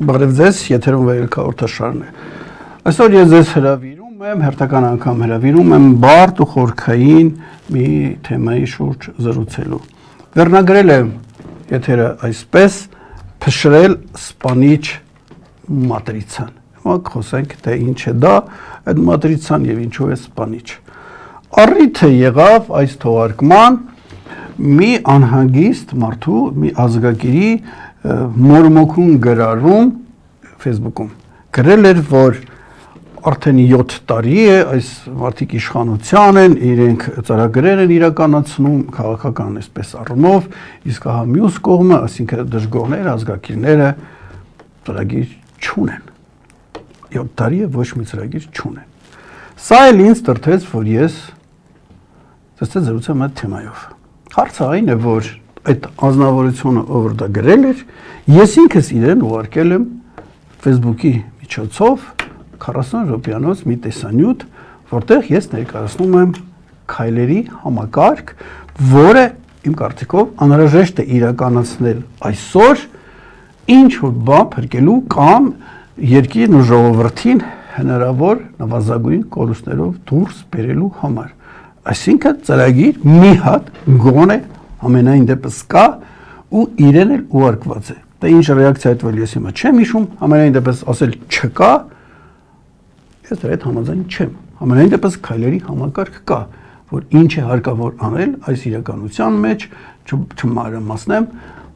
Բարև ձեզ, եթերում վերելք հաղորդաշարն է։ Այսօր ես ձեզ հրավիրում եմ, հերթական անգամ հրավիրում եմ բարդ ու խորքային մի թեմայի շուրջ զրուցելու։ Վերնագրել եմ եթերը այսպես՝ փշրել սպանիչ մատրիցան։ Հիմա խոսենք, թե ինչ է դա այդ մատրիցան եւ ինչու է սպանիչ։ Առիթը եղավ այս թողարկման մի անհագիստ մարդու, մի ազգակիրի մորմոքուն գրառում Facebook-ում գրել էր, որ արդեն 7 տարի է այս մարդիկ իշխանության են, իրենք ծրագրեր են իրականացնում քաղաքական այսպես առումով, իսկ հա մյուս կողմը, այսինքն դժգոհները, ազգակիրները ծրագիր չունեն։ 7 տարի է ոչ մի ծրագիր չունեն։ Սա էլ ինձ տրտեց, որ ես զրուցեմ այդ թեմայով։ Հարցը այն է, որ այդ անձնավորությունը, ով դա գրել էր, ես ինքս իրեն ուղարկել եմ Facebook-ի միջոցով 40 րոպեանոց մի տեսանյութ, որտեղ ես ներկայացնում եմ քայլերի համակարգ, որը իմ կարծիքով անհրաժեշտ է իրականացնել այսօր ինչ որ բան փրկելու կամ երկիրն ու ժողովրդին հնարավոր նվազագույն կորուստներով դուրս բերելու համար։ Այսինքն ծրագիր մի հատ գոնե ամենայն դեպս կա ու իրեն էլ ուղարկված է։ Դա ինչ ռեակցիա այդվել ես հիմա չեմ հիշում, ամենայն դեպս ասել չկա, ես դրա հետ համաձայն չեմ։ Ամենայն դեպս քայլերի համակարգ կա, որ ինչ է հարկավոր անել այս իրականության մեջ, չմանրամասնեմ,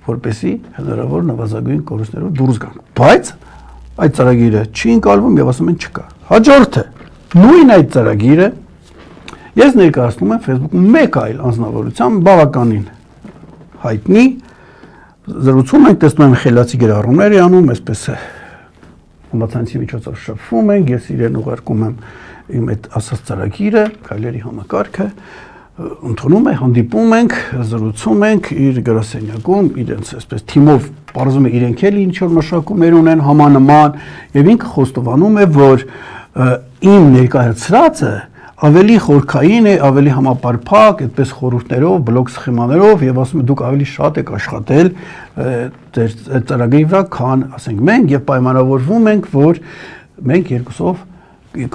որպեսզի հնարավոր նվազագույն կորուստներով դուրս գանք։ Բայց այդ ծրագիրը չի ընկալվում եւ ասում են չկա։ Հաջորդը նույն այդ ծրագիրը ես ներկայացնում եմ Facebook-ում մեկ այլ անձնավորությամբ բավականին հայտնի, զրուցում ենք, տեսնում եմ խելացի գրառումներ է անում, այսպես է համացանցի միջոցով շփվում ենք, ես իրեն ուղարկում եմ իմ այդ ասած ծրագիրը, քայլերի համակարգը, ընդունում է, հանդիպում ենք, զրուցում ենք իր գրասենյակում, իրենց այսպես թիմով պարզում է իրենք էլ ինչ որ մշակումներ ունեն համանման եւ ինքը խոստովանում է, որ իմ ներկայացրածը ավելի խորքային է, ավելի համապարփակ, այդպես խորհուրդներով, բլոկ սխեմաներով եւ ասում է դուք ավելի շատ եք աշխատել ձեր ծրագրի վրա, քան ասենք մենք եւ պայմանավորվում ենք, որ մենք երկուսով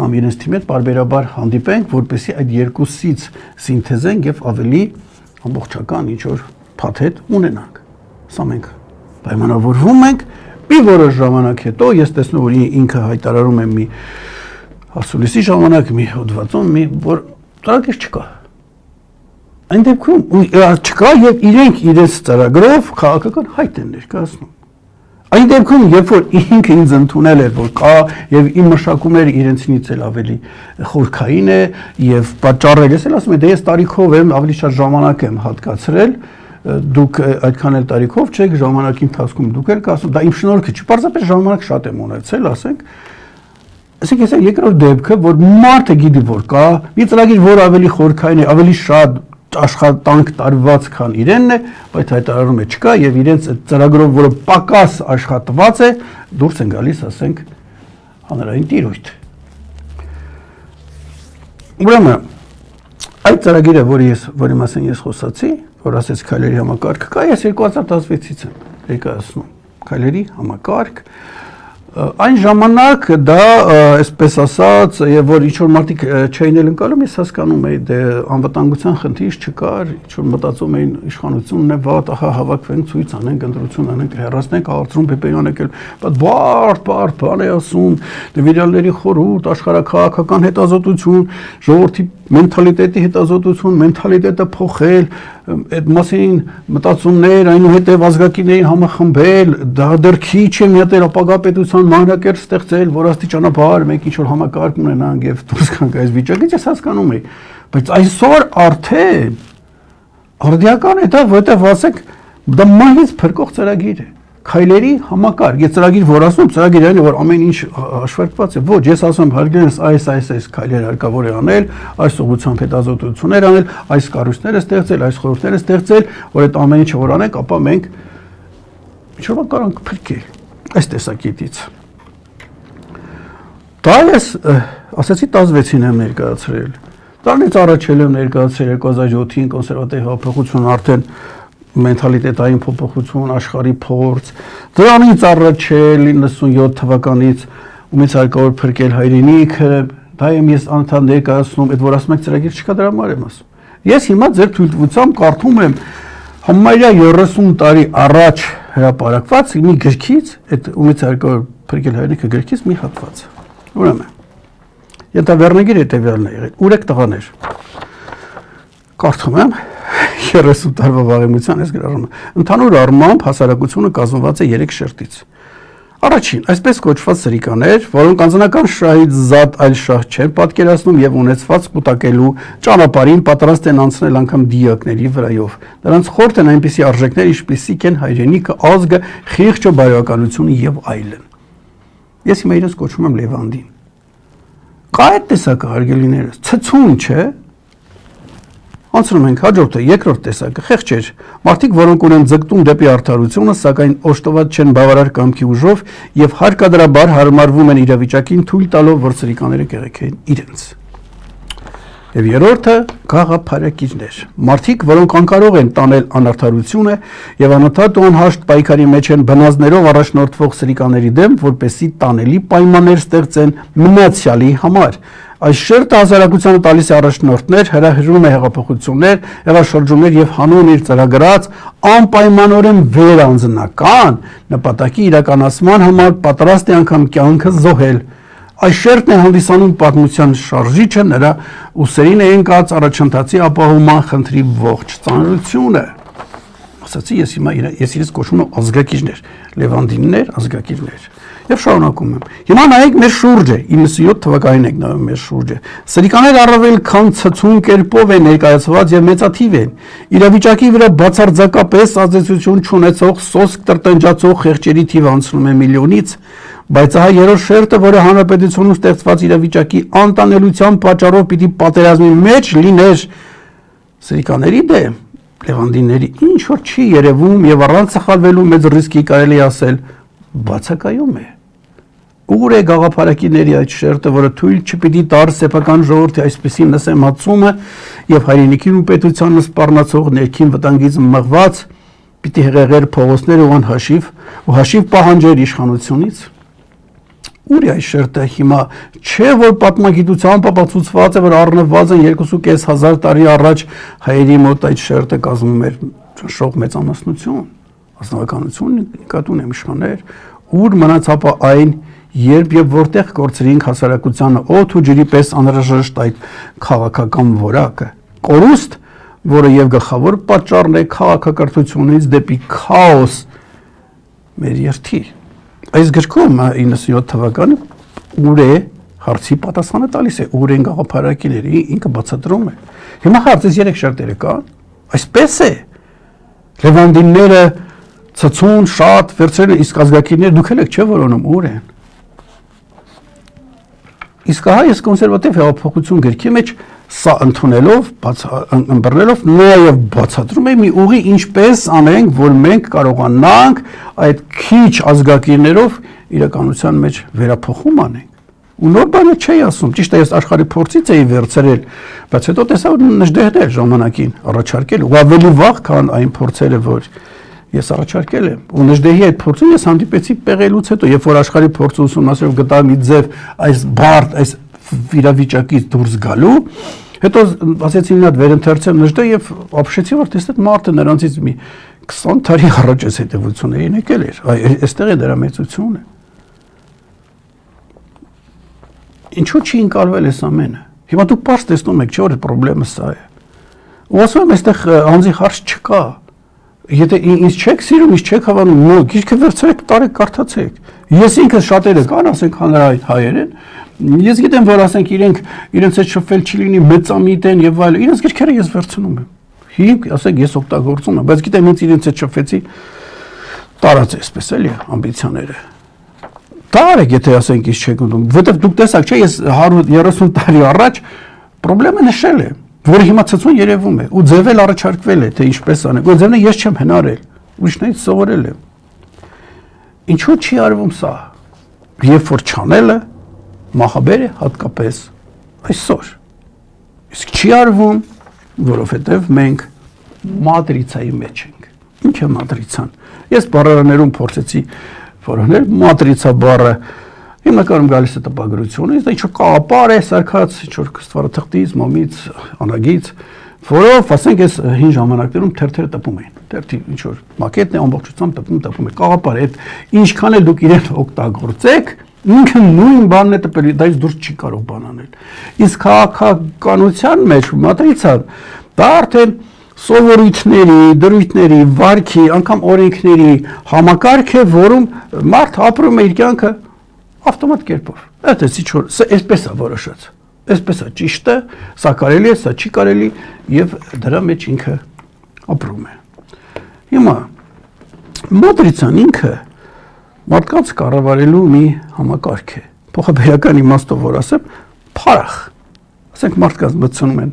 կամ իրենց թիմի հետ բարբերաբար հանդիպենք, որպեսզի այդ երկուսից սինթեզենք եւ ավելի ամբողջական ինչ որ փաթեթ ունենանք։ Սա մենք պայմանավորվում ենք, մի որոշ ժամանակ հետո ես տեսնում որ ինքը հայտարարում է մի ասուլիսի ժամանակ մի հոդվածում մի որ ծրագիր չկա։ Այն դեպքում չկա եւ իրենք իրենց ծրագրով քաղաքական հայտ են ներկայացնում։ Այն դեպքում երբ որ ինքը ինձ ընդունել էր որ կա եւ իմ մշակումները իրենցնից էլ ավելի խորքային է եւ պատճառել ես էլ ասում եմ դե ես տարիքով եմ ավելի շատ ժամանակ եմ հատկացրել դուք այդքան էլ տարիքով չեք ժամանակի ընթացքում դուք էլ կասում դա իմ շնորհքը չի պարզապես ժամանակ շատ եմ ունեցել ասենք Այսինքն ես երկրորդ դեպքը, որ մարդը գիտի որ կա, մի ծրագիր, որ ավելի խորքային է, ավելի շատ աշխատանք տարված, քան իրենն է, բայց հայտարարում է չկա եւ իրենց այդ ծրագրով, որը պակաս աշխատված է, դուրս են գալիս, ասենք, հանրային տիրույթ։ Ուրեմն, այդ ծրագիրը, որի մասին ես խոսացի, որ ասեց քայլերի համակարգ կա, ես 2016-ից եմ ներկայացնում քայլերի համակարգ Այն ժամանակ դա, այսպես ասած, եւ որ ինչ որ մարդիկ չէին էլ ընկալում, ես հասկանում էի, դե անվտանգության խնդիր չկար, ինչ որ մտածում էին իշխանությունն է վատ, ահա հավաքվենք, ցույց անենք, ընտրություն անենք, հեռացնենք, Արծրուն Պեպեյանն եկել, բայց բարդ բան է ասում, նվիրալների խորհուրդ, աշխարհաքաղաքական հետազոտություն, ժողովրդի մենթալիտետի հետազոտություն, մենթալիտետը փոխել, այդ մասին մտածումներ, այնուհետև ազգակիներին համախմբել, դա դեռ քիչ է մի հատ ապագա պետության մանրակերտ ստեղծել, որ աստիճանաբար մենք ինչ որ համակարգ ունենանք եւ դուրս գանք այս վիճակից, ես հասկանում եի, բայց այսօր արդեն արդիական է դա, որովհետեւ ասեք, դա մահից փրկող ծրագիր է։ Քայլերի համակարգ, ես ծրագիր որ ասում, ծրագիրը այն է, որ ամեն ինչ հաշվարկված է։ Ոչ, ես ասում եմ հարգելս այս քայլեր հարկավոր է անել, այս ուղղությամբ հետազոտություններ անել, այս կառույցները ստեղծել, այս խորհուրդները ստեղծել, որ այդ ամեն ինչը որ անենք, ապա մենք ինչ որ կարող ենք փրկել այս տեսակետից։ Դա ես ասացի 16-ին եմ ներկայացրել։ Դրանից առաջ եմ ներկայացրել 2007-ին կոնսերվատիվ հեղափոխությունը արդեն մենթալիտետային փոփոխություն, աշխարհի փորձ, դրանից առաջ 97 թվականից ումից հարկավոր փրկել հայրենիքը, դա եմ ես անդադ ներկայացնում, այդ որ ասում եք ծրագիր չկա, դրա համար եմ ասում։ Ես հիմա ձեր թույլտվությամբ կարդում եմ համարյա 30 տարի առաջ հրապարակված մի գրքից, այդ ումից հարկավոր փրկել հայրենիքը գրքից մի հատված։ Ուրեմն Ենթավերնագիր հետևյալն է եղել, ուրեք տղաներ, կարդում եմ 30 տարվա վաղեմության ես գրառում եմ, ընդհանուր առմամբ հասարակությունը կազմված է 3 շերտից։ Առաջին, այսպես կոչված սրիկաներ, որոնք անձնական շահից զատ այլ շահ չեն պատկերացնում եւ ունեցված կուտակելու ճանապարհին պատրաստ են անցնել անգամ դիակների վրայով։ Նրանց խորտ են այնպիսի արժեքներ, ինչպիսիք են հայրենիքը, ազգը, խիղճը, բարոյականությունը եւ այլն։ Ես հիմա իրենց կոչում եմ Լևանդին։ Կա այդ տեսակը հարգելիներս, ցցուն չէ։ Անցնում ենք հաջորդը, երկրորդ տեսակը, խեղճեր, մարդիկ, որոնք ունեն ձգտում դեպի արդարությունը, սակայն օժտված չեն բավարար կամքի ուժով եւ հարկադրաբար հարմարվում են իրավիճակին, թույլ տալով, որ սրիկաները կեղեքեն իրենց։ Եվ երրորդը գաղափարակիրներ, մարդիկ, որոնք անկարող են տանել անարդարությունը եւ անընդհատ ու անհաշտ պայքարի մեջ են բնազներով առաջնորդվող սրիկաների դեմ, որպեսզի տանելի պայմաններ ստեղծեն մնացյալի համար։ Այս շերտը հասարակությանը տալիս է առաջնորդներ, հրահրում է հեղափոխություններ, հեղաշրջումներ եւ հանուն իր ծրագրած անպայմանորեն վերանձնական նպատակի իրականացման համար պատրաստ է անգամ կյանքը զոհել։ Այս շերտն է հանդիսանում պատմության շարժիչը, նրա ուսերին է ընկած առաջընթացի ապահովման խնդրի ողջ ծանրությունը։ Ասացի ես հիմա ես իրենց կոչում եմ ազգակիրներ, Լևանդիններ, ազգակիրներ։ Եվ շարունակում եմ։ Հիմա նայեք մեր շուրջը, 97 թվականին եք նայում մեր շուրջը։ Սրիկաներ առավել քան ցցուն կերպով են ներկայացված եւ մեծաթիվ են։ Իրավիճակի վրա բացարձակապես ազդեցություն չունեցող սոսկ տրտնջացող խեղճերի թիվը անցնում է միլիոնից, բայց ահա երրորդ շերտը, որը հանրապետությունում ստեղծված իրավիճակի անտանելության պատճառով պիտի պատերազմի մեջ լիներ սրիկաների դեմ, Լևանդինների ինչ որ չի երևում եւ առանց սխալվելու մեծ ռիսկի կարելի ասել բացակայում է։ Ուր է գաղափարակիների այդ շերտը, որը թույլ չպիտի տար սեփական ժողովրդի այսպիսի նսեմացումը եւ հայրենիքին ու պետությանը սպառնացող ներքին վտանգից մղված պիտի հեղեղեր փողոցներ ու հաշիվ պահանջեր իշխանությունից։ Ուր է այս շերտը հիմա, չէ որ պատմագիտությամբ ապացուցված է, որ առնվազն 2.500 տարի առաջ հայերի մոտ այդ շերտը կազմում էր շող մեծամասնություն, ազնվականություն նկատուն եմ իշխաններ, ուր մնաց ապա այն, երբ եւ որտեղ կորցրինք հասարակությանը օդ ու ջրի պես անհրաժեշտ այդ քաղաքական որակը, կորուստ, որը եւ գլխավոր պատճառն է քաղաքակրթությունից դեպի քաոս մեր երթի։ Այս գրքում 97 թվականը ուր է հարցի պատասխանը տալիս է, ուր են գաղափարակիները, ինքը բացատրում է։ Հիմա հարցից 3 շերտերը կան, այսպես է։ Լևանդինները ցցուն, շատ, վերցրել իսկ ազգակիրները դուք եք չէ որոնում ուր են։ Իսկ հա ես կոնսերվատիվ հեղափոխություն գրքի մեջ սա ընդունելով, ըմբռնելով նաև բացատրում եմ մի ուղի ինչպես անենք, որ մենք կարողանանք այդ քիչ ազգակիրներով իրականության մեջ վերափոխում անենք։ Ու նոր բանը չի ասում, ճիշտ է ես աշխարհի փորձից էի վերցրել, բայց հետո տեսա որ նժդեհներ ժամանակին առաջարկել ու ավելի վաղ քան այն փորձերը, որ ես առաջարկել եմ։ Ու նժդեհի այդ փորձում ես հանդիպեցի պեղելուց հետո, երբ որ աշխարհի փորձը ուսումնասիրելով գտա մի ձև այս բարդ, այս վիրավիճակից դուրս գալու, հետո ասեցի ինքնատ վերընթերցեմ նժդեհ եւ ապշեցի որ տեսա այդ մարդը նրանցից մի 20 տարի առաջ այս հետևություններին եկել էր։ Այստեղ է դրա մեծությունը։ Ինչու՞ չի ընկալվել այս ամենը։ Հիմա դուք պարզ տեսնում եք, չէ՞ որ խնդրեմը սա է։ Ու ասում եմ, այստեղ անձի հարց չկա։ Եթե ինձ չեք սիրում, ինձ չեք հավանում, նո, գիրքը վերցրեք, տարեք, կարդացեք։ Ես ինքս շատերը կան, ասենք հանրային հայերեն, ես գիտեմ, որ ասենք իրենց այդ շփվել չի լինի, մեծամիտ են եւ այլն, իրենց գրքերը ես վերցնում եմ։ Հիմք, ասենք, ես օգտագործում եմ, բայց գիտեմ, ինձ իրենց այդ շփվեցի տարած է, այսպես էլի, ամբիցիաները։ Տարեք, եթե ասենք, ես չեք ուտում, որտեվ դուք տեսաք, չէ, ես 130 տարի առաջ խնդրեմը նշել եմ, որը հիմա ցցուն երևում է ու ձևել առաջարկվել է թե ինչպես անենք ու ձևն ես չեմ հնարել ուրիշներից սովորել եմ ինչու չի արվում սա երբ որ չանելը մահաբեր է հատկապես այսօր իսկ չի արվում որովհետև մենք մատրիցայի մեջ ենք Ինչ է մատրիցան։ Ես բառարաներում փորձեցի որոնել մատրիցա բառը հիմնականում գալիս է տպագրությունից, դա ինչ-որ կապար է սարքած, ինչ-որ ստվարաթղթից, մոմից, անագից, որով, ասենք, ես հին ժամանակներում թերթերը տպում էին։ Թերթի ինչ-որ մակետն է ամբողջությամբ տպում է, կապար է, ինչքան էլ դուք իրեն օգտագործեք, ինքը նույն բանն է տպել, դա դուրս չի կարող բան անել։ Իսկ քաղաքականության մեջ մատրիցան դա արդեն սովորույթների, դրույթների, վարքի, անգամ օրենքների համակարգ է, որում մարդ ապրում է իր կյանքը ավտոմատ կերպով։ Այդպես ինչ-որ, սա այսպես է որոշած, այսպես է ճիշտ է, սա կարելի է, սա չի կարելի եւ դրա մեջ ինքը ապրում է։ Հիմա մատրիցան ինքը մարդկանց կառավարելու մի համակարգ է։ Փոխաբերական իմաստով որ ասեմ, փարախ։ Ասենք մարդկանց մտցնում են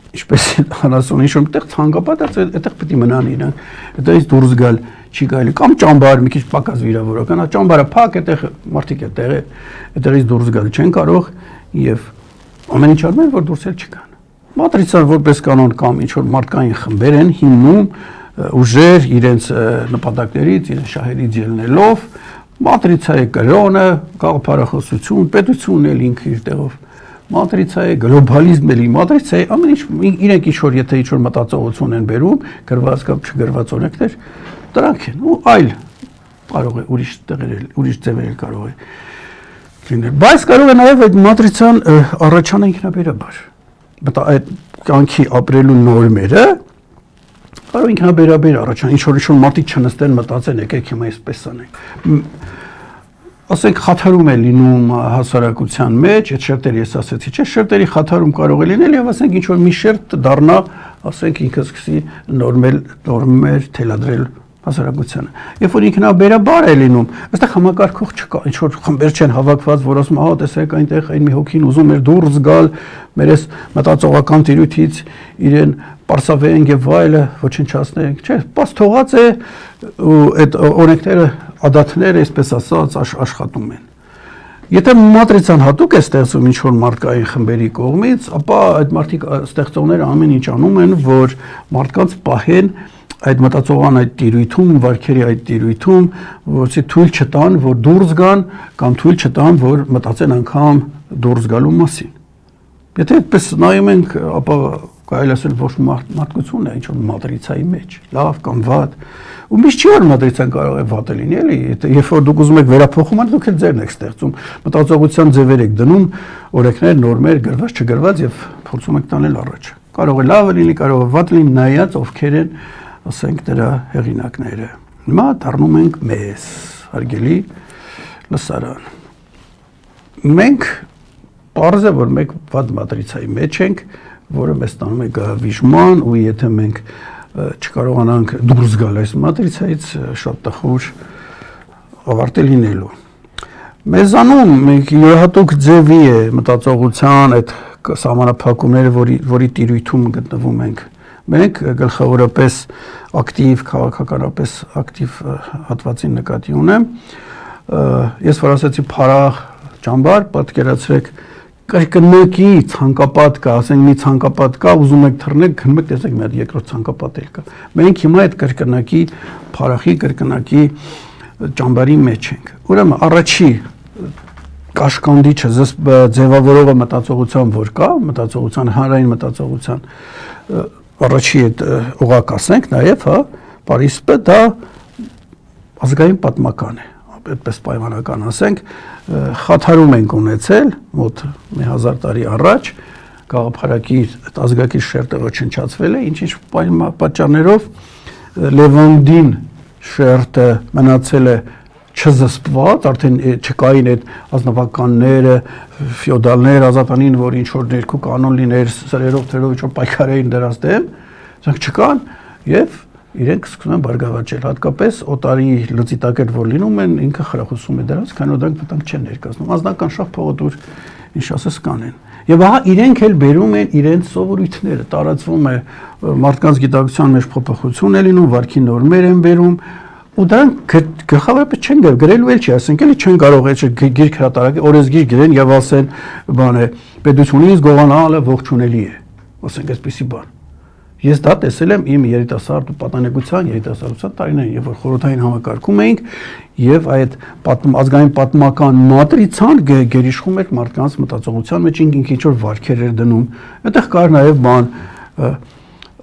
ինչպես անասուն ինչ-որ մտեղ ցանկապատ այդտեղ պետք է մնան իրանք, այդտեղից դուրս գալ չի գալի, կամ ճամբար մի քիչ պակաս վիրավորական, ճամբարը փակ, այդտեղ մարդիկ այդտեղից դուրս գալ չեն կարող եւ ամեն ինչ անում են, որ դուրս էլ չգան։ Մատրիցան որպես կանոն կամ ինչ-որ մարդկային խմբեր են հիմնում ուժեր իրենց նպատակներից, իրենց շահերից ելնելով, մատրիցա է կրոնը, գաղափարախոսություն, պետությունն էլ ինքը իր տեղով մատրիցա է, գլոբալիզմն էլի մատրիցա է, ամեն ինչ իրենք ինչ-որ եթե ինչ-որ մտածողություն են բերում, գրված կամ չգրված օրենքներ, դրանք են, ու այլ կարող է ուրիշ տեղեր, ուրիշ ձևեր կարող է լինել, բայց կարող է նաև այդ մատրիցան առաջանա ինքնաբերաբար, այդ կյանքի ապրելու նորմերը կարող ինքնաբերաբար առաջանա, ինչ-որ մարդիկ չնստեն մտածեն, եկեք հիմա այսպես անենք, ասենք խաթարում է լինում հասարակության մեջ, այդ շերտերը ես ասեցի, չէ, շերտերի խաթարում կարող է լինել եւ ասենք ինչ որ մի շերտ դառնա, ասենք ինքը սկսի նորմեր թելադրել հասարակությանը։ Երբ որ ինքնաբերաբար է լինում, այստեղ համակարգող չկա, ինչ որ խմբեր չեն հավաքված, որ ասում, ահա տեսեք այնտեղ այն մի հոգին ուզում էր դուրս գալ մեր այս մտածողական տիրույթից իրեն պարսավենք եւ այլը ոչնչացնենք, չէ, պաս թողած է ու այդ օրենքները ադատները, այսպես ասած, աշխատում են։ Եթե մատրիցան հատուկ է ստեղծում ինչ-որ մարդկային խմբերի կողմից, ապա այդ մարդիկ ստեղծողները ամեն ինչ անում են, որ մարդկանց պահեն այդ մտածողան այդ տիրույթում, վարքերի այդ տիրույթում, որցի թույլ չտան, որ դուրս գան կամ թույլ չտան, որ մտածեն անգամ դուրս գալու մասին։ Եթե այդպես նայում ենք, ապա կարելի ասել ոչ մարդկությունն է ինչ-որ մատրիցայի մեջ, լավ կամ վատ, ու միշտ չի որ մատրիցան կարող է վատը լինի, էլի, երբ որ դուք ուզում եք վերափոխում, դուք էլ ձերն եք ստեղծում, մտածողության ձևեր եք դնում, օրենքներ, նորմեր, գրված, չգրված եւ փորձում եք տանել առաջ։ Կարող է լավը լինի, կարող է վատ լինի, նայած ովքեր են, ասենք դրա հեղինակները։ Հիմա դառնում ենք մեզ, հարգելի լսարան։ Մենք պարզ է, որ մենք վատ մատրիցայի մեջ ենք, որը մեզ տանում է գավիժման, ու եթե մենք չկարողանանք դուրս գալ այս մատրիցայից, շատ տխուր ավարտ է լինելու։ Մեզանում մենք յուրահատուկ ձևի է մտածողության այդ սահմանափակումները, որի տիրույթում գտնվում ենք։ Մենք գլխավորապես ակտիվ, քաղաքականապես ակտիվ հատվածին նկատի ունեմ։ Ես որ ասացի փարախ ճամբար, պատկերացրեք կրկնակի ցանկապատ կա, ասենք մի ցանկապատ կա, ուզում եք թռնեք, գնում եք, տեսեք մի հատ երկրորդ ցանկապատ էլ կա։ Մենք հիմա այդ կրկնակի փարախի, կրկնակի ճամբարի մեջ ենք։ Ուրեմն առաջի կաշկանդիչը ձևավորողը մտածողության որ կա, մտածողության, հանրային մտածողության առաջի այդ օղակ ասենք նաև, հա, պարիսպը դա ազգային պատմական է, այդպես պայմանական ասենք, խաթարում ենք ունեցել մոտ 1000 տարի առաջ, գաղափարակիր այդ ազգակիր շերտը ոչնչացվել է, ինչ-ինչ պատճառներով Լևանդին շերտը մնացել է չզսպված, արդեն չկային այդ ազնվականները, ֆեոդալներ, ազատանին, որ ինչ-որ ներքու կանոն լիներ, սրերով, թերով ինչ-որ պայքար էին դրանց դեմ, դրանք չկան և իրենք սկսում են բարգավաճել, հատկապես օտարի լծիտակեր, որ լինում են, ինքը խրախուսում է դրանց, քանի որ դրանք վտանգ չեն ներկայացնում, անձնական շահ փողոդուր, ինչ ասես կանեն։ Եվ ահա իրենք էլ բերում են իրենց սովորույթները, տարածվում է մարդկանց գիտակցության մեջ փոփոխություն է լինում, վարքի նորմեր են բերում, ու դրանք գլխավորապես չեն գրելու էլ չի, ասենք էլի չեն կարող գիրք հրատարակել, օրենսգիր գրեն եւ ասեն, բան է, պետությունից գողանալը ողջունելի է, ասենք այսպեսի բան։ Ես դա տեսել եմ իմ երիտասարդ երիտասարդության տարիներին, երբ որ խորհրդային համակարգում էինք եւ այդ ազգային պատմական մատրիցան գերիշխում էր մարդկանց մտածողության մեջ ինքը ինչ որ վարքեր էր դնում։ Այդտեղ կար նաեւ բան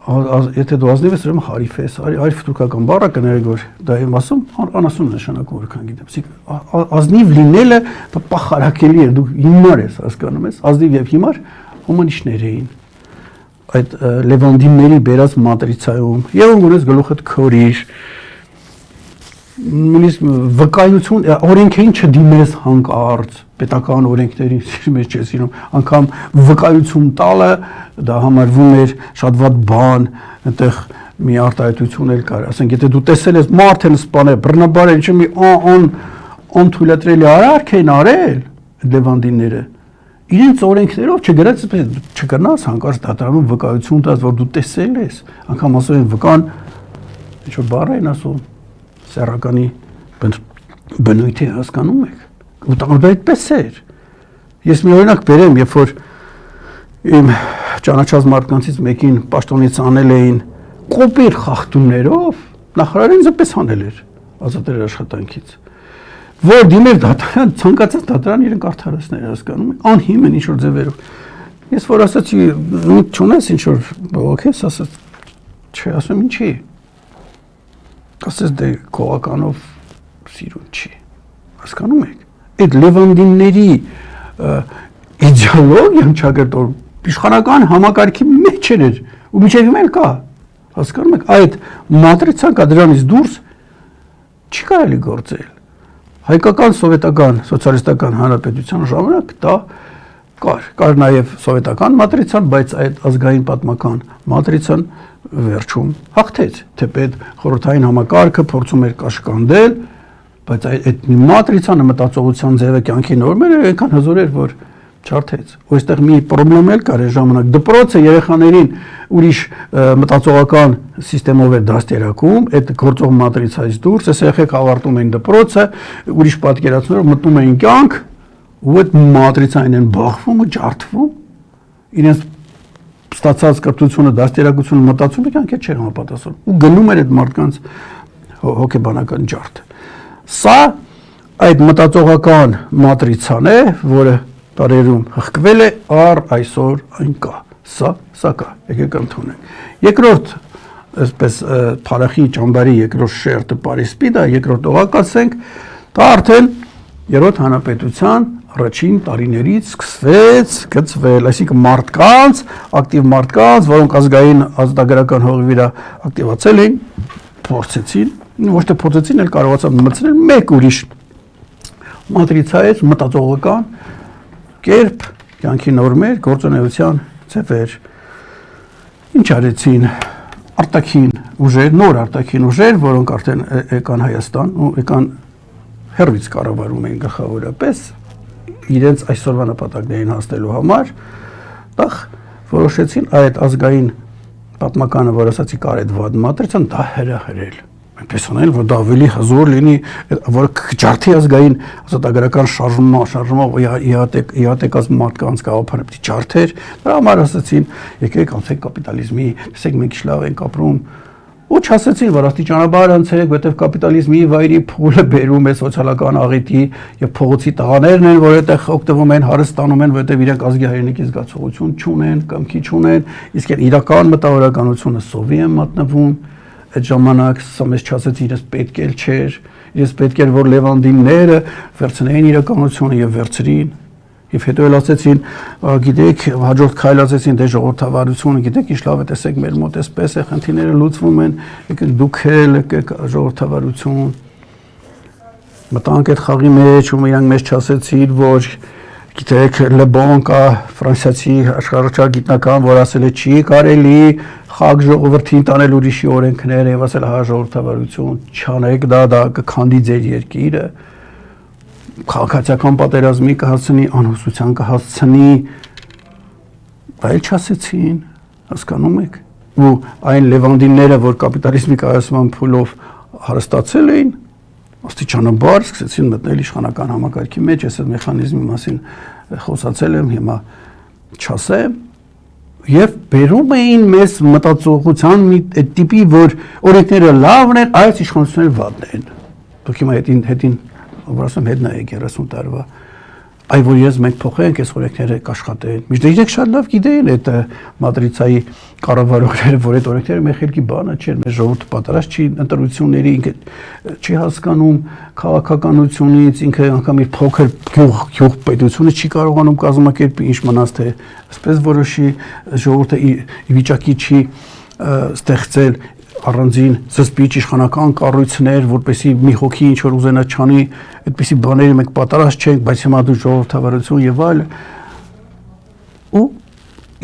եթե դու ազնիվ ես ուրեմն հարիվ ես, հարիվ թուրքական բառը կներեք որ դա եմ ասում, անասուն նշանակում որքան գիտեմ։ Ազնիվ լինելը դա պախարակելի է, դու հիմար ես, հասկանում ես, ազնիվ եւ հիմար հոմանիշներ էին։ Այդ լևանդինների բերած մատրիցայում եւ ունես գլուխդ քորիր նույնիսկ վկայություն օրենքային չդիմես հանկարծ պետական օրենքների մեջ չես իրում անգամ վկայություն տալը դա համարվում էր շատ վատ բան այնտեղ մի արտահայտություն էլ կար ասենք եթե դու տեսել ես մարդ են սպանել բռնաբար ինչ մի անթույլատրելի արարք են արել լևանդինները իրենց օրենքներով չգրած չկրնաս հանկարծ դատարանում վկայություն տաս որ դու տեսել ես անգամ ասում են վկան ինչ որ բառ են ասում սեռականի բնույթի հասկանում եք ու դա այդպես էր ես մի օրինակ բերեմ երբ որ իմ ճանաչած մարդկանցից մեկին պաշտոնից անել էին կոպիտ խախտումներով նախարարին զպես անել էր ազատել աշխատանքից որ դիմեր դատարան ցանկացած դատարան իրենք արդարացներ հասկանում եք անհիմն ինչ որ ձևերով ես որ ասացի ու չունես ինչ որ բողոքես ասած չէ ասում ինչի ասես դե կողականով սիրուն չի հասկանում եք այդ լևանդինների իդեոլոգիան չակերտոր իշխանական համակարգի մեջ էր ու միջև հիմա կա հասկանում եք այդ մատրիցան կա դրանից դուրս չի կարելի գործել հայկական սովետական սոցիալիստական հանրապետության ժամանակ դա կար նաև սովետական մատրիցան բայց այդ ազգային պատմական մատրիցան վերջում հաղթեց թեպետ խորհրդային համակարգը փորձում էր կաշկանդել բայց այդ մատրիցանը մտածողության ձևը կյանքի նորմերը այնքան հզոր էր որ չարթեց ու այստեղ մի խնդրեմ էլ կար այն ժամանակ դպրոցը երեխաներին ուրիշ մտածողական համակարգով էր դաստիարակում այդ գործող մատրիցայից դուրս այս երեխեք ավարտում էին դպրոցը ուրիշ պատկերացումներով մտնում էին կյանք ու այդ մատրիցային են բախվում ու ջարդվում իրենց ստացած կրթությունը դաստիարակությունը մտածումը կյանքի չէր համապատասխանում ու գնում էր այդ մարդկանց հոգեբանական ջարդը սա այդ մտածողական մատրիցան է որը տարերում հղկվել է առ այսօր այն կա սա կա եկեք ընդունենք երկրորդ այսպես փարախի ճամբարի երկրորդ շերտը Պարիսպիդա երկրորդ օղակացենք դա արդեն երրորդ հանրապետության առաջին տարիներից սկսվեց գծվել այսինքն մարդկանց ակտիվ մարդկանց որոնք ազգային ազատագրական հողի վրա ակտիվացել էին փորձեցին ոչ թե փորձեցին էլ կարողացան մտցնել մեկ ուրիշ մատրիցայից մտածողական կերպ կյանքի նորմեր գործունեության ձևեր ինչ արեցին արտաքին ուժեր նոր արտաքին ուժեր որոնք արդեն եկան Հայաստան ու եկան հերվից կառավարում էին գլխավորապես իրենց այսօրվա նպատակներին հասնելու համար դա որոշեցին այդ ազգային պատմականը որ ասացի կար այդ վատ մատրիցան դա հրահրել այնպես անել որ դա ավելի հզոր լինի որ ջարդի ազգային ազատագրական շարժումով իհատեկած մարդկանց գաղափարը պիտի ջարդեր դրա համար ասացին եկեք անցեք կապիտալիզմի տեսեք մենք լավ ենք ապրում ու չասեցին որ աստիճանաբար անցեք որտեվ կապիտալիզմի վայրի փուլը բերում է սոցիալական աղետի եւ փողոցի տղաներն են որ այդտեղ օգտվում են հարստանում են որտեվ իրենք ազգի հայրենիքի զգացողություն չունեն կամքի չունեն իսկ իրական մտավորականությունը սովի են մատնվում այդ ժամանակ սա մեզ չասեց իրենց պետք էլ չէր իրենց պետք էր որ լևանդինները վերցնեին իրականությունը եւ վերցրին եւ հետո էլ ասեցին գիտեք հաջորդ քայլ ասեցին դե ժողովրդավարությունը գիտեք ինչ լավ է տեսեք մեր մոտ էսպես է խնդիրները լուծվում են եկեք դուք էլ եկեք ժողովրդավարություն մտանք այդ խաղի մեջ ու իրանք մեզ չասեցին որ գիտեք լեբոն կա ֆրանսիացի աշխարհագիտնական որ ասել է չի կարելի խաղ ժողովրդին տանել ուրիշի օրենքները եւ ասել հա ժողովրդավարություն չանեք դա կքանդի ձեր երկիրը քաղաքացիական պատերազմի կհասցնի անհուսության կհասցնի այլ չասեցին հասկանում եք ու այն լևանդինները որ կապիտալիզմի կայացման փուլով հարստացել էին աստիճանաբար սկսեցին մտնել իշխանական համակարգի մեջ ես այդ մեխանիզմի մասին խոսացել եմ հիմա չասեմ եւ բերում էին մեզ մտածողության մի տիպի, որ օրենքները լավն են, այս իշխանությունները վատն են։ Դուք հիմա հետին որ ասեմ հետ նայեք 30 տարվա այ որ ես մենք փոխենք այս օրենքները կաշխատեն։ Միշտ իրենք շատ լավ գիտեին այդ մատրիցայի կառավարողները, որ այդ օրենքները մեր խելքի բանը չեն, մեր ժողովուրդը պատրաստ չի ընտրությունների, ինքը չի հասկանում քաղաքականությունից, ինքը անգամ իր փոքր գյուղ պետությունը չի կարողանում կազմակերպի, ինչ մնաց թե այսպես որոշի ժողովուրդը ի վիճակի չի ստեղծել առանձին զսպիչ իշխանական կառույցներ, որպեսզի մի հոգի ինչ որ ուզենա չանի, այդպիսի բաների մենք պատրաստ չենք, բայց հիմա դու ժողովրդավարություն եւ այլ ու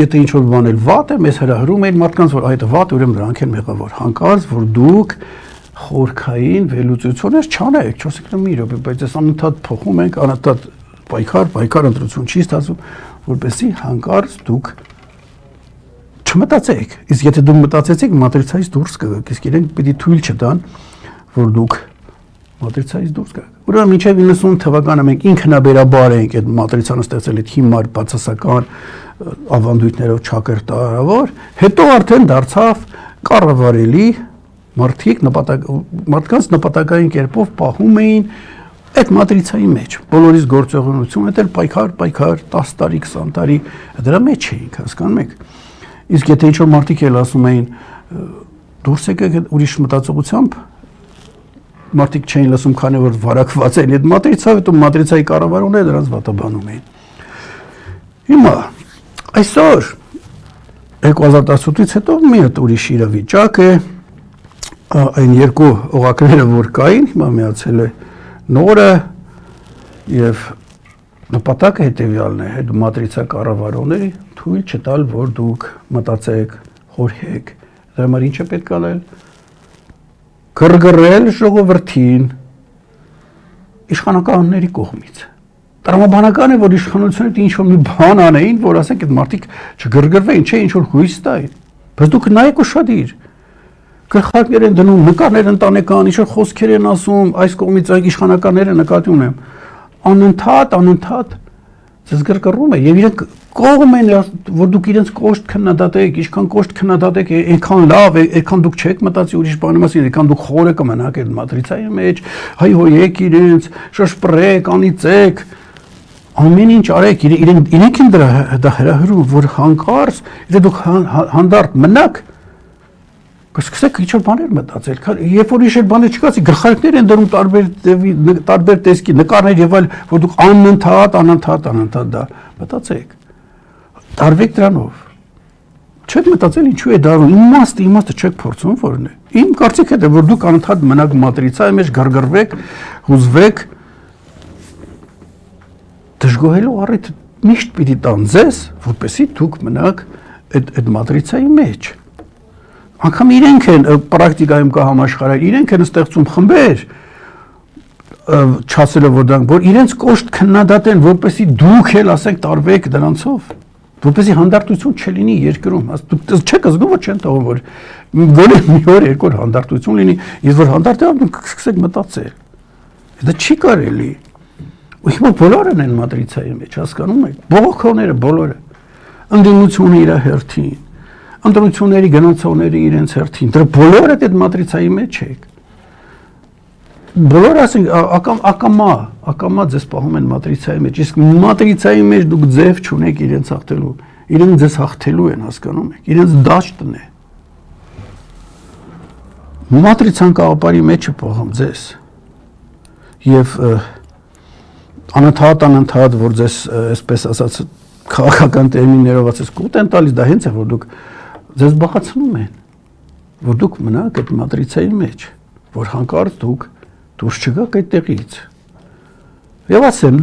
եթե ինչ որ բան էլ վատ է, մեզ հրահրում են մարդկանց, որ այդ վատ ուրեմն դրանք են մեղավոր, հանկարծ որ դուք խորքային վերլուծություններ չանեք, 4 րոպե, բայց այս անընդհատ փոխում ենք, անընդհատ պայքար ընտրություն չի ստացվում, որպեսզի հանկարծ դուք չմտածեք, իսկ եթե դուք մտածեցիք մատրիցայից դուրս կգաք, իսկ իրենք պիտի թույլ չտան, որ դուք մատրիցայից դուրս գաք։ Ուրեմն մինչև 90 թվականը մենք ինքնաբերաբար ենք այդ մատրիցան ստեղծել այդ հիմար բացասական ավանդույթներով չակերտարավոր, հետո արդեն դարձավ կառավարելի մարդկանց նպատակային կերպով պահում էին այդ մատրիցայի մեջ, բոլորիս գործողությունն էլ պայքար 10 տարի, 20 տարի դրա մեջ էինք, հասկանում եք։ Իսկ եթե ինչ-որ մարդիկ էլ ասում էին դուրս եկեք ուրիշ մտածողությամբ, մարդիկ չէին լսում, քանի որ վարակված էին այդ մատրիցայով, հետո մատրիցայի կառավարողները դրանց վատաբանում էին։ Հիմա այսօր 2018-ից հետո մի հատ ուրիշ իրավիճակ է, այն երկու օղակները, որ կային, հիմա միացել է նորը եւ նպատակը հետևյալն է, այդ մատրիցա կառավարողների թույլ չտալ, որ դուք մտածեք, խորհեք, դրա համար ինչ է պետք անել, գրգռել ժողովրդին իշխանականների կողմից։ Տրամաբանական է, որ իշխանությունները ինչ-որ մի բան անեին, որ ասենք այդ մարդիկ չգրգռվեին, չէ, ինչ-որ հույս տային, բայց դուք նայեք ուշադիր, գլխարկներ են դնում, նկարներ ընտանեկան, ինչ-որ խոսքեր են ասում, այս կողմից այդ իշխանականները նկատի ունեմ, անընդհատ ձեզ գրգռում է եւ իրենք կողմ են, որ դուք իրենց կոշտ քննադատեք, ինչքան կոշտ քննադատեք, այնքան լավ, այնքան դուք չեք մտածի ուրիշ բանի մասին, այնքան դուք խորը կմնաք այդ մատրիցայի մեջ, հայհոյեք իրենց, շշպրեք, անիծեք, ամեն ինչ արեք, իրենք են դա հրահրում, որ հանկարծ, եթե դուք հանդարտ մնաք, կսկսեք ինչ-որ բաներ մտածել, երբ որ ինչ-որ բաներ չկացի, գլխարկներ են դնում տարբեր տեսքի, նկարներ եւ այլ, որ դուք անընդհատ դա մտածեք։ Տարվեք դրանով։ Չեք մտածել ինչու է դառնում, իմաստը չեք փորձում որն է։ Իմ կարծիքը դա որ դուք անընդհատ մնաք մատրիցայի մեջ գռգռվեք, հուզվեք, դժգոհելու առիթ միշտ պիտի տան ձեզ, որպեսզի դուք մնաք այդ մատրիցայի մեջ։ Անկամ իրենք են պրակտիկայում կա համաշխարհային, իրենք են ստեղծում խմբեր, չասելով որ դրանք, որ իրենց կոշտ քննադատեն, որպեսզի դուք էլ ասեք տարվեք դրանցով, որպեսզի հանդարտություն չլինի երկրում, դուք չեք զգում, որ չեն թողում, որ գոնե մի օր երկու օր հանդարտություն լինի, իսկ որ հանդարտել դուք սկսեք մտածել։ Դա չի կարելի։ Ու հիմա բոլորն են մատրիցայի մեջ, հասկանում եք, բողոքողները բոլորը, ընդդիմությունը իր հերթին, ընտրությունների գնացողները իրենց հերթին, դրա բոլորը այդ մատրիցայի մեջ եք։ Բոլորը ասենք ակամա ձեզ պահում են մատրիցայի մեջ, իսկ մատրիցայի մեջ դուք ձև չունեք իրենց հաղթելու, իրենք ձեզ հաղթելու են, հասկանում եք, իրենց դաշտն է։ Մատրիցան կաղապարի մեջ է պահում ձեզ եւ անընդհատ, որ ձեզ այսպես ասած քաղաքական տերմիններով ասած կուտ են տալիս, դա հենց է, որ դուք ձեզ բախացնում են, որ դուք մնաք այդ մատրիցայի մեջ, որ հանկարծ դուք դուրս չգաք այդ տեղից։ Եվ ասեմ,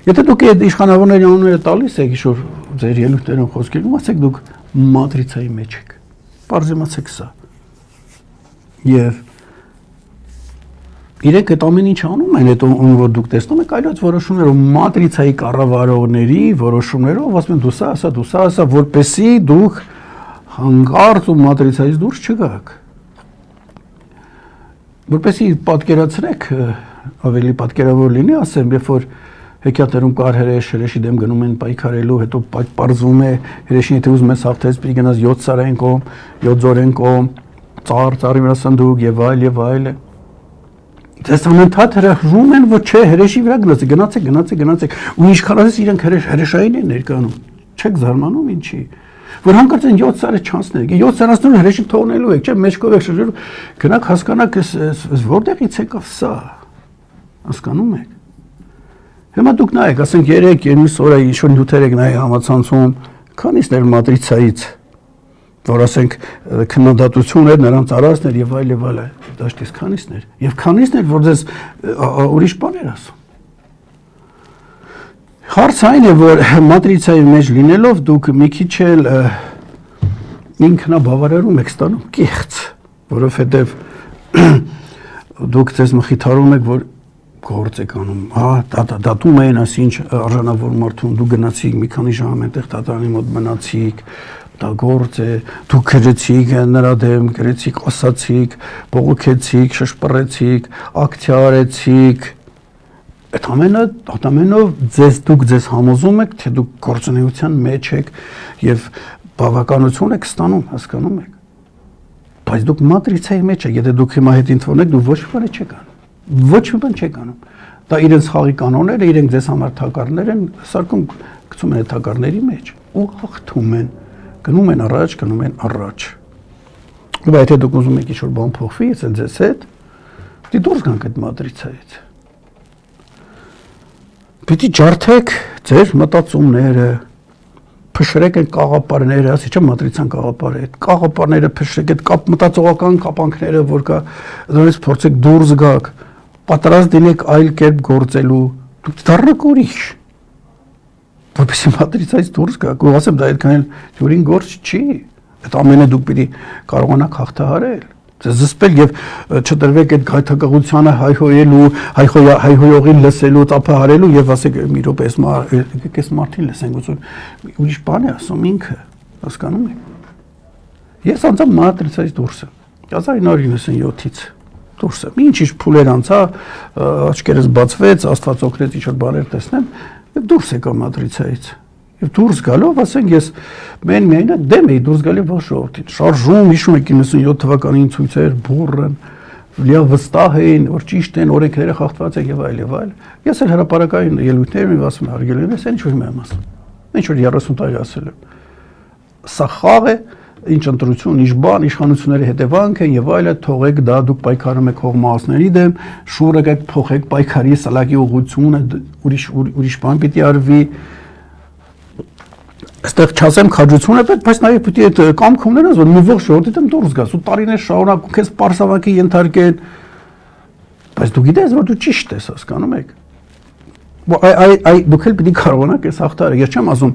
եթե դուք այդ իշխանավորների անունները տալիս եք, ինչ-որ ձեր ելույթներում խոսքերում, ասեք դուք մատրիցայի մեջ եք, պարզիմացեք սա։ Եվ իրենք այդ ամեն ինչ անում են, այդ որ դուք տեսնում եք, այլոց որոշումներով, մատրիցայի կառավարողների որոշումներով, ասում են դու սա ասա, որպեսզի դուք հանկարծ ու մատրիցայից դուրս չգաք։ Որպեսզի պատկերացրեք, ավելի պատկերավոր լինի, ասեմ, երբ որ Հեքիաթներում կար հրեշի դեմ գնում են պայքարելու, հետո պարզվում է հրեշին եթե ուզում ես հաղթես, պիտի գնաս 7 սարային կողմ, 7 ձորեն կողմ, ծառի վրա սնդուկ եւ այլ։ Դες անընդհատ հրաժում են, որ չէ, հրեշի վրա գնացեք։ Ու ինչքան ասես իրենք հրեշային են ներկանում։ Չեք զարմանում ինչի։ Որ հանկարծ են 7 սարը չանցնել։ 7 սարացնելու հրեշին թողնելու եք, չէ՞, մեջքով եք շրջելու։ Գնաք հասկանաք, որտեղից եկավ սա։ Հասկանում եք։ Հիմա դուք նայեք, ասենք 3-9 օրը ինչ-որ նյութեր եք նայ համացանցում, քանիսներ մատրիցայից, որ ասենք քննադատություններ, նրանց արածներ եւ այլ, դաշտից քանիսներ, եւ քանիսներ, որ ձեզ ուրիշ բաներ ասում։ Հարցը այն է, որ մատրիցայի մեջ լինելով դուք մի քիչ էլ ինքնաբավարարում եք ստանում կեղծ, որովհետեւ դուք ձեզ մխիթարում եք, որ գործ եք անում, դատում էին ասինչ արժանավոր մարդուն, դու գնացիք մի քանի ժամ այնտեղ դատարանի մոտ մնացիք, դա գործ է, դու գրեցիք նրա դեմ, գրեցիք, ասացիք, բողոքեցիք, շշպռեցիք, ակցիա արեցիք, այդ ամենով դուք ձեզ համոզում եք, թե դուք գործունեության մեջ եք եւ բավականություն եք ստանում, հասկանում եք, բայց դուք մատրիցայի մեջ եք, եթե դուք հիմա հետին թողնեք, դու ոչ մի բան չեք անում։ Ոչ մի բան չեք անում։ Դա իրենց խաղի կանոնները, իրենք ձեզ համար թակարներ են, սարկում գցում են այդ թակարների մեջ ու հաղթում են, գնում են առաջ։ Ու եթե դուք ուզում եք ինչ-որ բան փոխվի, ձեզ հետ, դի դուրս գանք այդ մատրիցայից։ Պիտի ջարդեք ձեր մտածումները, փշրեք այդ կաղապարները, ասի չէ մատրիցան կաղապար է, այդ կաղապարները փշրեք, այդ մտածողական կապանքները, որ կա, դրանից փորձեք դուրս գաք, պատրաստ լինեք այլ կերպ գործելու, դուք դառնաք ուրիշ, որպեսզի մատրիցայից դուրս գաք, ու ասեմ դա այդքան էլ թյուրին գործ չի, այդ ամենը դուք պիտի կարողանաք հաղթահարել, ձեզ զսպել եւ չտրվեք այդ գայթակղությանը հայհոյելու, հայհոյողին լսելու, ծափահարելու եւ ասեք մի րոպե այս մարդին լսենք, ուրիշ բան է ասում ինքը, հասկանում եք։ Ես անցա մատրիցայից դուրս եմ, 1997-ից դուրս եմ, ինչ փուլեր անցա, աչքերս բացվեց, Աստված օգնեց ինչ-որ բաներ տեսնեմ եւ դուրս եկա մատրիցայից։ Եվ դուրս գալով, ասենք ես միայն դեմ էի դուրս գալի ողջ ժողովրդին, շարժում, հիշում եք 97 թվականին ցույցեր, բուրըն, լիավ վստահ էին, որ ճիշտ են, օրենքները խախտված են եւ այլ։ Ես էլ հրապարակային ելույթներում ասում եմ, հարգելի ես, ինչ որ հիմա եմ ասում։ Ինչ որ 30 տարի ասել եմ։ Սա խաղ է, ինչ ընտրություն, ինչ բան, իշխանությունների հետևանք են եւ այլը, թողեք դա, դուք պայքարում եք հողմահասների դեմ, շուրը գաք փոխեք պայքարի սլակի ուղղությունը, ուրիշ բան պիտի արվի։ Այստեղ չասեմ քաջություն է պետք, բայց նաև պիտի այդ կամքումները, որ մի ողջ ժողովրդից դուրս գաս, ու տարիներ շարունակ քեզ պարսավանքի ենթարկեն, բայց դու գիտես, որ դու ճիշտ ես, հասկանում եք։ Դուք էլ պիտի կարողանաք այս հաղթահարել։ Ես չեմ ասում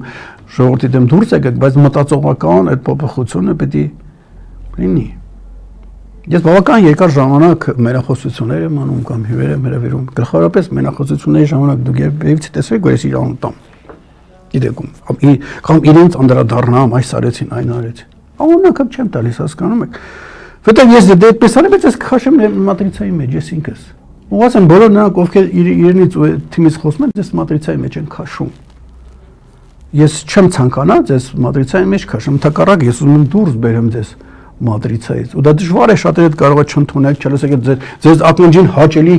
ժողովրդի դեմ դուրս եկեք, բայց մտածողական այդ փոփոխությունը պիտի լինի։ Ես բավական երկար ժամանակ մենախոսություններ եմ անում կամ հյուրեր եմ հրավիրում։ Գլխավորապես մենախոսությունների ժամանակ դուք երբևիցե տեսեք, որ ես իրան տամ։ Գիտեքում, կամ իրենց անդրադառնամ, այս արեցին, այն արեցին։ Անունակապ չեմ տալիս, հասկանում եք։ Որտեղ ես դե այդպես արեմ, ես քաշեմ մատրիցայի մեջ, ես ինքս։ Ու ասեմ, բոլոր նրանք, ովքեր իրենից ու թիմից խոսում են, ես մատրիցայի մեջ են քաշում։ Ես չեմ ցանկանա ձեզ մատրիցայի մեջ քաշեմ, թակառակ ես ուզում եմ դուրս բերեմ ձեզ մատրիցայից։ Ու դա դժվար է, շատերը դա կարող է չընդունել, չլսեք ձեզ ակնօջին հաճելի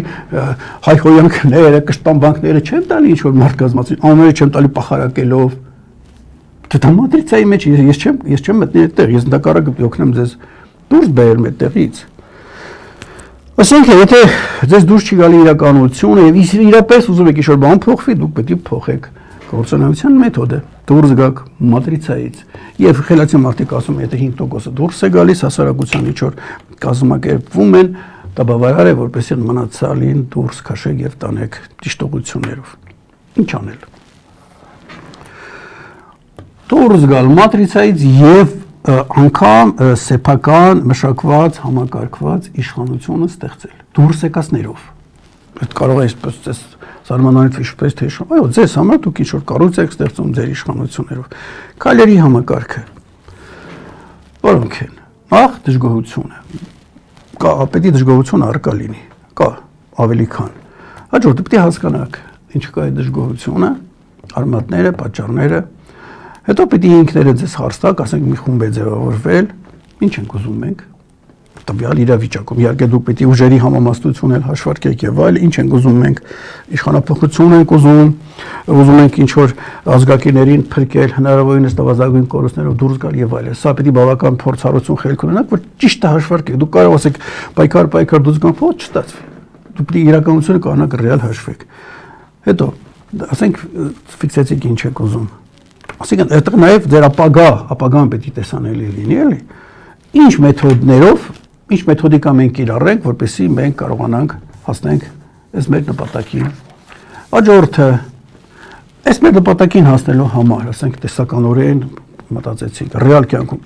հայհոյանքները, կշտամբանքները չեմ տալի ինչ որ մարդ կազմածին, անունները չեմ տալի պախարակելով։ Դա մատրիցայի մեջ ես չեմ մտնի այդտեղ, ես ընդհակառակը օգնեմ ձեզ դուրս բերեմ այդտեղից։ Ասենք եթե ձեզ դուրս չի գալի իրականությունը եւ իրապես ուզում եք ինչ-որ բան փոխվի, դուք պետք է փոխեք գործունեության մեթոդը, դուրս գաք մատրիցայից։ Եվ խելացի մարդիկ ասում են, եթե 5%-ը դուրս է գալիս հասարակության ինչ-որ կազմակերպվում են, դա բավարար է, որպեսզի մնացածին դուրս քաշեք եւ տանեք ճիշտողություններով։ Ինչ անել։ Դուրս գալ մատրիցայից եւ անգամ սեփական մշակված, համակարգված իշխանությունը ստեղծել դուրս եկածներով։ Այդ կարող է այսպես զարմանալի ինչպես թե այո, ձեզ համար դուք ինչ-որ կառույց եք ստեղծում ձեր իշխանություններով։ Քայլերի համակարգը։ Որոնք են։ Նախ դժգոհությունը։ Կա պետք է դժգոհություն առկա լինի։ Կա ավելի քան։ Հաջորդը պետք է հասկանաք, ինչ կա այդ դժգոհությունը, արմատները, պատճառները, հետո պիտի ինքներդ ձեզ հարց տաք, ասենք մի խումբ է ձևավորվել, ինչ ենք ուզում մենք, տվյալ իրավիճակում, իհարկե դուք պիտի ուժերի համամասնություն էլ հաշվարկեք եւ այլ, ինչ ենք ուզում մենք, իշխանափոխություն ենք ուզում ենք ինչ որ ազգակիներին փրկել, հնարավորինս նվազագույն կորուստներով դուրս գալ եւ այլն։ Սա պիտի բավական փորձառություն խելք ունենաք, որ ճիշտ հաշվարկեք։ Դուք կարող ասեք պայքար դուրս գան, ոչ չստացվի։ Դուք պիտի իրականությունը կանոնակ ռեալ հաշվեք։ Հետո, ասենք ֆիքսեցիք ինչ եք ուզում։ Ասենք այդտեղ նաեւ ձեր ապագան պետք է տեսանելի լինի, էլի։ Ինչ մեթոդներով, ինչ մեթոդիկա մենք կիրառենք, որպեսզի մենք կարողանանք հասնենք այս մեր նպատակին։ Հաջորդը, այս մեր նպատակին հասնելու համար, ասենք տեսականորեն մտածեցինք, ռեալ կյանքում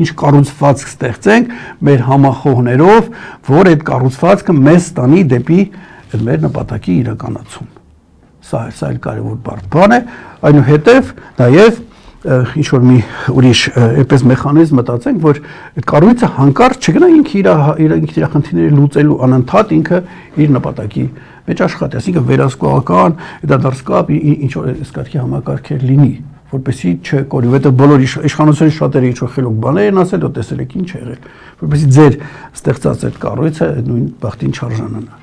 ինչ կառուցվածք ստեղծենք մեր համախոհներով, որ այդ կառուցվածքը մեզ տանի դեպի այդ մեր նպատակի իրականացում։ Սա էլ կարևոր բան է, այնուհետև նաև ինչ որ մի ուրիշ այդպես մեխանիզմ մտածենք, որ այդ կառույցը հանկարծ չգնա ինքը իր խնդիրները լուծելու անընդհատ ինքը իր նպատակի մեջ աշխատի, այսինքն վերահսկողական, հետադարձ ինչ որ այս կարգի համակարգեր լինի, որպեսզի չկորի, որովհետև բոլոր իշխանությունների շատերը ինչ որ խելոք բաներ են ասել, ու տեսել եք ինչ է եղել, որպեսզի ձեր ստեղծած այդ կառույցը այդ նույն բախտին չարժանանա։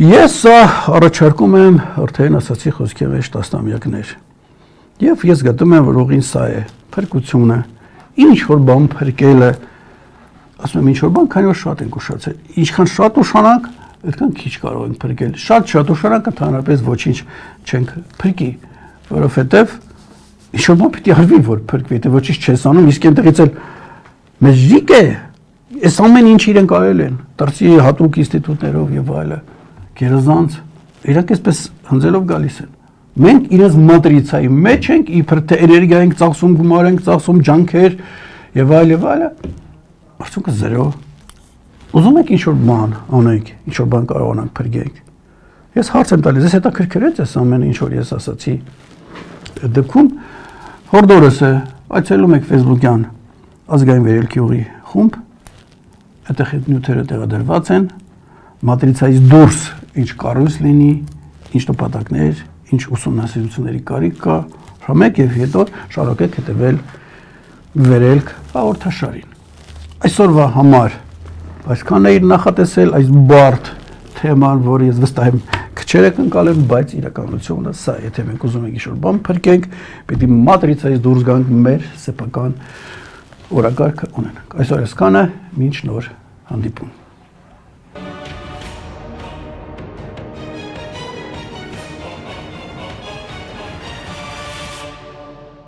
Ես սա առաջարկում եմ արդեն ասացի խոսքի մեջ տասնամյակներ։ Եվ ես գտնում եմ, որ ուղին սա է, փրկությունը, ինչ որ բան փրկելը, ասում եմ ինչ որ բան, քանի որ շատ ենք ուշացել, ինչքան շատ ուշանանք, այդքան քիչ կարող ենք փրկել, շատ ուշանանք, ընդհանրապես ոչինչ չենք փրկի, որովհետև ինչ որ բան պիտի արվի, որ փրկվի, եթե ոչինչ չես անում, իսկ այնտեղից էլ մեջիկ է, այս ամեն ինչ իրենք արել են, դրսի հատուկ ինստիտուտներով եւ այլը, գերազանց, իրանք այսպես հնձելով գալիս են։ Մենք իրենց մատրիցայի մեջ ենք, իբր թե էներգիա ենք ծախսում, գումար ենք ծախսում, ջանքեր եւ այլ, արդյունքը զերո։ Ուզում եք ինչ որ բան անենք, ինչ որ բան կարողանանք փրկենք։ Ես հարց եմ տալիս, ես հետաքրքրեց այս ամենը ինչ որ ես ասացի։ Դեպքում հորդորս է, այցելում եք Facebook-յան ազգային վերելքի ուղի խումբ, այդտեղ այդ նյութերը տեղադրված են, մատրիցայից դուրս ինչ կառույց լինի, ինչ նպատակներ, ինչ ուսումնասիրությունների կարիք կա, հրամեք եւ հետո շարունակեք հետեւել վերելք հաղորդաշարին։ Այսօրվա համար այսքանն է նախատեսել այս բարդ թեման, որը ես վստահ եմ քչեր եք ընկալել, բայց իրականությունը սա է, եթե մենք ուզում ենք ինչ-որ բան փրկենք, պետք է մատրիցայից դուրս գանք մեր սեփական օրակարգը ունենանք։ Այսօր այսքանը, մինչ նոր հանդիպում։